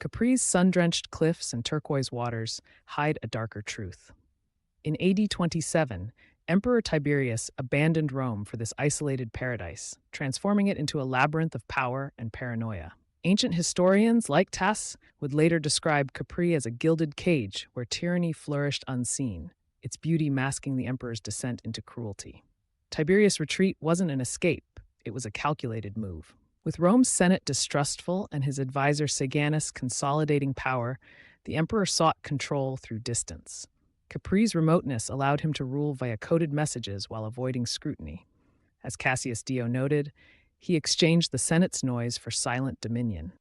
Capri's sun-drenched cliffs and turquoise waters hide a darker truth. In AD 27, Emperor Tiberius abandoned Rome for this isolated paradise, transforming it into a labyrinth of power and paranoia. Ancient historians, like Tass, would later describe Capri as a gilded cage where tyranny flourished unseen, its beauty masking the emperor's descent into cruelty. Tiberius' retreat wasn't an escape, it was a calculated move. With Rome's Senate distrustful and his advisor Sejanus consolidating power, the emperor sought control through distance. Capri's remoteness allowed him to rule via coded messages while avoiding scrutiny. As Cassius Dio noted, he exchanged the Senate's noise for silent dominion.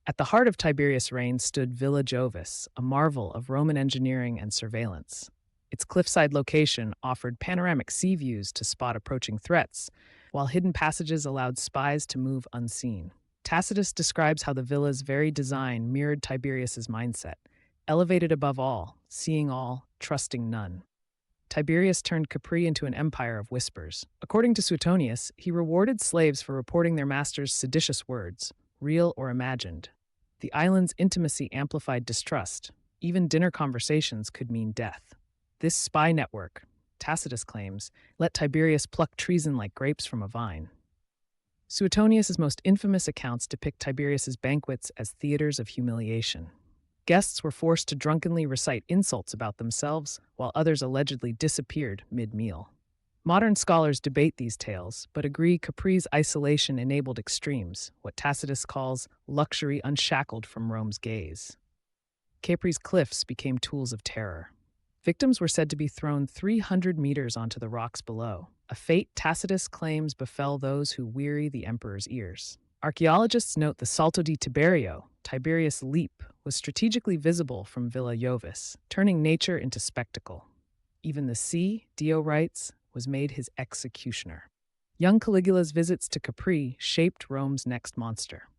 At the heart of Tiberius' reign stood Villa Jovis, a marvel of Roman engineering and surveillance. Its cliffside location offered panoramic sea views to spot approaching threats, while hidden passages allowed spies to move unseen. Tacitus describes how the villa's very design mirrored Tiberius's mindset, elevated above all, seeing all, trusting none. Tiberius turned Capri into an empire of whispers. According to Suetonius, he rewarded slaves for reporting their masters' seditious words, real or imagined. The island's intimacy amplified distrust. Even dinner conversations could mean death. This spy network, Tacitus claims, let Tiberius pluck treason like grapes from a vine. Suetonius's most infamous accounts depict Tiberius's banquets as theaters of humiliation. Guests were forced to drunkenly recite insults about themselves, while others allegedly disappeared mid-meal. Modern scholars debate these tales, but agree Capri's isolation enabled extremes, what Tacitus calls luxury unshackled from Rome's gaze. Capri's cliffs became tools of terror. Victims were said to be thrown 300 meters onto the rocks below, a fate Tacitus claims befell those who weary the emperor's ears. Archaeologists note the Salto di Tiberio, Tiberius' Leap, was strategically visible from Villa Jovis, turning nature into spectacle. Even the sea, Dio writes, was made his executioner. Young Caligula's visits to Capri shaped Rome's next monster.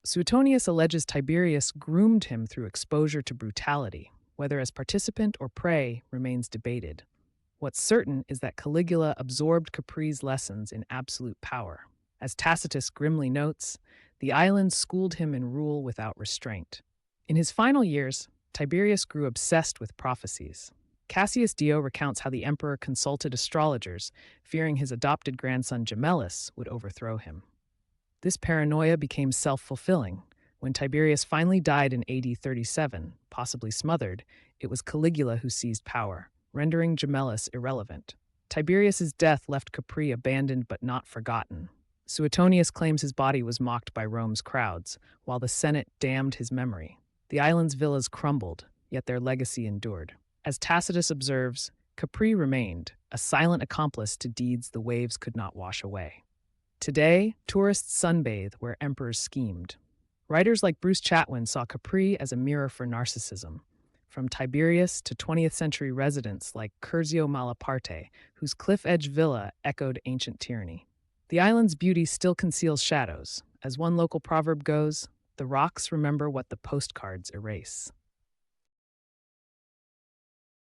Suetonius alleges Tiberius groomed him through exposure to brutality. Whether as participant or prey remains debated. What's certain is that Caligula absorbed Capri's lessons in absolute power. As Tacitus grimly notes, the island schooled him in rule without restraint. In his final years, Tiberius grew obsessed with prophecies. Cassius Dio recounts how the emperor consulted astrologers, fearing his adopted grandson Gemellus would overthrow him. This paranoia became self-fulfilling. When Tiberius finally died in AD 37, possibly smothered, it was Caligula who seized power, rendering Gemellus irrelevant. Tiberius's death left Capri abandoned but not forgotten. Suetonius claims his body was mocked by Rome's crowds, while the Senate damned his memory. The island's villas crumbled, yet their legacy endured. As Tacitus observes, Capri remained, a silent accomplice to deeds the waves could not wash away. Today, tourists sunbathe where emperors schemed. Writers like Bruce Chatwin saw Capri as a mirror for narcissism, from Tiberius to 20th century residents like Curzio Malaparte, whose cliff-edge villa echoed ancient tyranny. The island's beauty still conceals shadows. As one local proverb goes, the rocks remember what the postcards erase.